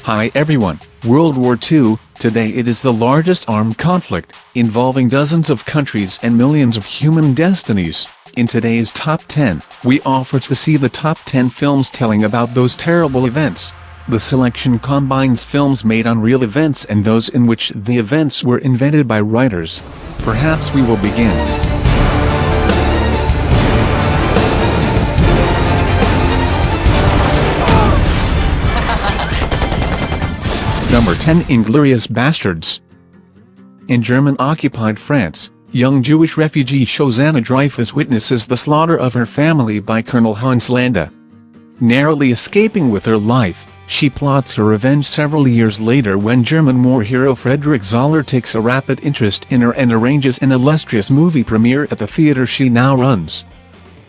Hi everyone, World War II, today it is the largest armed conflict, involving dozens of countries and millions of human destinies. In today's Top 10, we offer to see the top 10 films telling about those terrible events. The selection combines films made on real events and those in which the events were invented by writers. Perhaps we will begin. Number 10, Inglourious Bastards. In German-occupied France, young Jewish refugee Shosanna Dreyfus witnesses the slaughter of her family by Colonel Hans Landa. Narrowly escaping with her life, she plots her revenge several years later when German war hero Friedrich Zoller takes a rapid interest in her and arranges an illustrious movie premiere at the theater she now runs.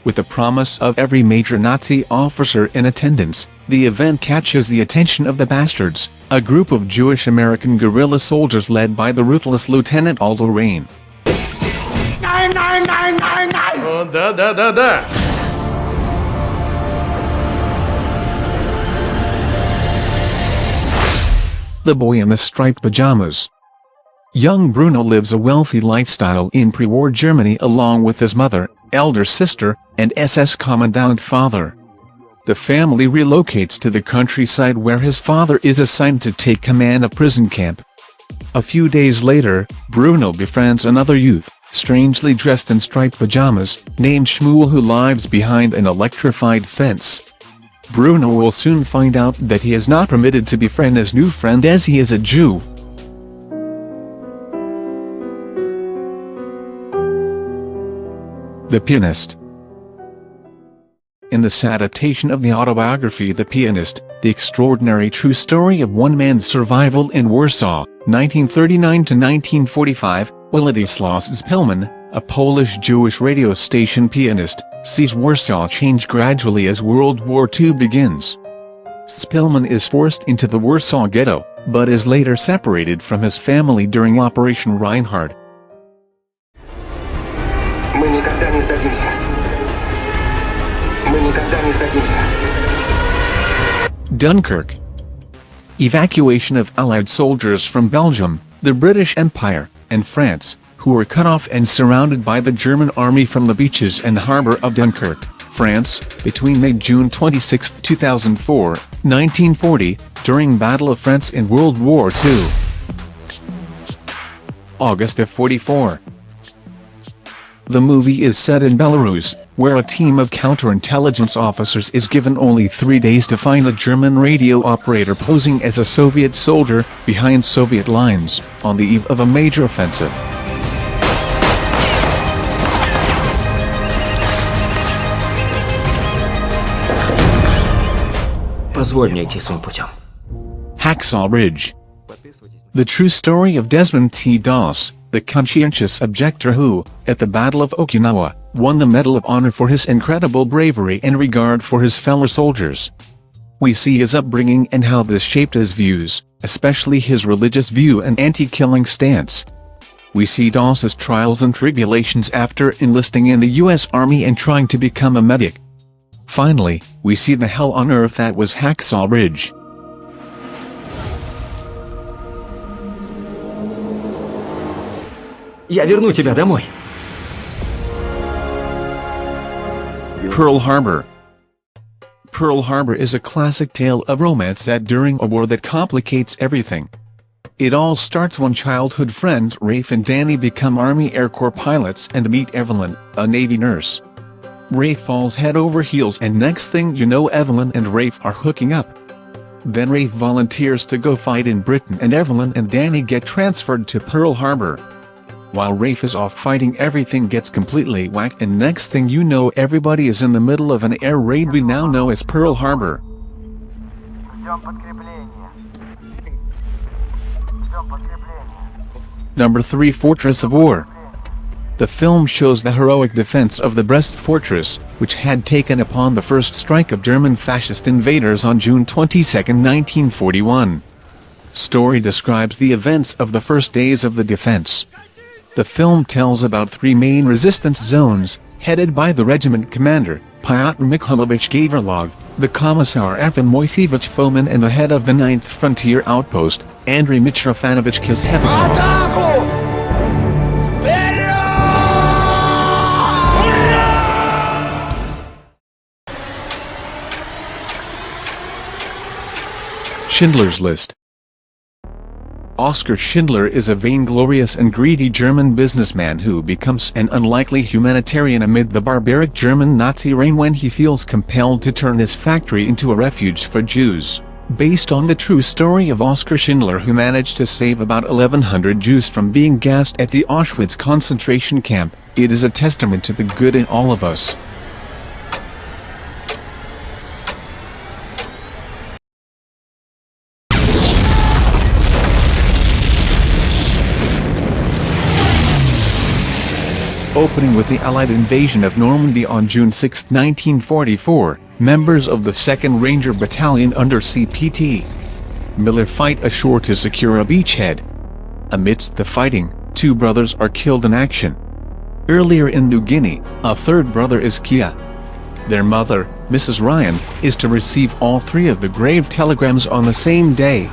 With the promise of every major Nazi officer in attendance, the event catches the attention of the Bastards, a group of Jewish-American guerrilla soldiers led by the ruthless Lieutenant Aldo Rain. Nein, nein, nein, nein, nein! Oh, da! The Boy in the Striped Pajamas. Young Bruno lives a wealthy lifestyle in pre-war Germany along with his mother, elder sister, and SS Commandant father. The family relocates to the countryside where his father is assigned to take command of prison camp. A few days later, Bruno befriends another youth, strangely dressed in striped pajamas, named Shmuel, who lives behind an electrified fence. Bruno will soon find out that he is not permitted to befriend his new friend as he is a Jew. The Pianist. In this adaptation of the autobiography The Pianist, the extraordinary true story of one man's survival in Warsaw, 1939 to 1945, Władysław Szpilman, a Polish Jewish radio station pianist, sees Warsaw change gradually as World War II begins. Szpilman is forced into the Warsaw ghetto, but is later separated from his family during Operation Reinhard. Мы никогда не сдадимся. Мы никогда не сдадимся. Dunkirk. Evacuation of Allied soldiers from Belgium, the British Empire, and France, who were cut off and surrounded by the German army from the beaches and harbor of Dunkirk, France, between May-June 26, 2004, 1940, during Battle of France in World War II. August of 44. The movie is set in Belarus, where a team of counterintelligence officers is given only 3 days to find a German radio operator posing as a Soviet soldier behind Soviet lines, on the eve of a major offensive. Позволь мне идти своим путем. Hacksaw Ridge. The true story of Desmond T. Doss, the conscientious objector who, at the Battle of Okinawa, won the Medal of Honor for his incredible bravery and regard for his fellow soldiers. We see his upbringing and how this shaped his views, especially his religious view and anti-killing stance. We see Doss's trials and tribulations after enlisting in the U.S. Army and trying to become a medic. Finally, we see the hell on earth that was Hacksaw Ridge. Я верну тебя домой. Pearl Harbor. Pearl Harbor is a classic tale of romance set during a war that complicates everything. It all starts when childhood friends Rafe and Danny become Army Air Corps pilots and meet Evelyn, a Navy nurse. Rafe falls head over heels and next thing you know Evelyn and Rafe are hooking up. Then Rafe volunteers to go fight in Britain and Evelyn and Danny get transferred to Pearl Harbor. While Rafe is off fighting, everything gets completely whacked and next thing you know everybody is in the middle of an air raid we now know as Pearl Harbor. Number 3, Fortress of War. The film shows the heroic defense of the Brest Fortress, which had taken upon the first strike of German fascist invaders on June 22, 1941. Story describes the events of the first days of the defense. The film tells about 3 main resistance zones, headed by the regiment commander, Pyotr Mikhailovich Gavrilov, the Commissar Afim Moisevich Fomin and the head of the 9th Frontier Outpost, Andrei Mitrofanovich Kizhevatov. Schindler's List. Oskar Schindler is a vainglorious and greedy German businessman who becomes an unlikely humanitarian amid the barbaric German Nazi reign when he feels compelled to turn his factory into a refuge for Jews. Based on the true story of Oskar Schindler, who managed to save about 1,100 Jews from being gassed at the Auschwitz concentration camp, it is a testament to the good in all of us. Opening with the Allied invasion of Normandy on June 6, 1944, members of the 2nd Ranger Battalion under CPT Miller fight ashore to secure a beachhead. Amidst the fighting, 2 brothers are killed in action. Earlier in New Guinea, a 3rd brother is killed. Their mother, Mrs. Ryan, is to receive all 3 of the grave telegrams on the same day.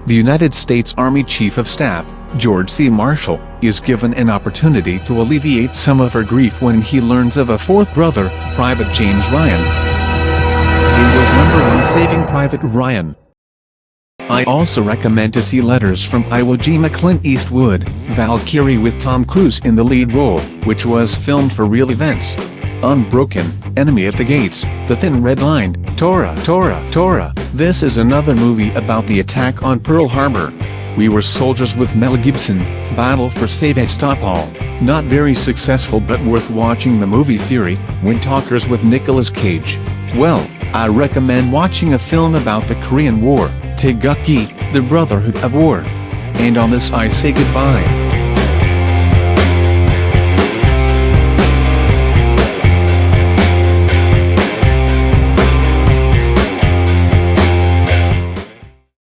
The United States Army Chief of Staff, George C. Marshall, is given an opportunity to alleviate some of her grief when he learns of a 4th brother, Private James Ryan. It was #1 Saving Private Ryan. I also recommend to see Letters from Iwo Jima. Clint Eastwood, Valkyrie with Tom Cruise in the lead role, which was filmed for real events. Unbroken, Enemy at the Gates, The Thin Red Line, Tora. This is another movie about the attack on Pearl Harbor. We Were Soldiers with Mel Gibson, Battle for Sevastopol, not very successful but worth watching. The movie Fury, Wind Talkers with Nicolas Cage. Well, I recommend watching a film about the Korean War, Taegukgi, The Brotherhood of War. And on this I say goodbye.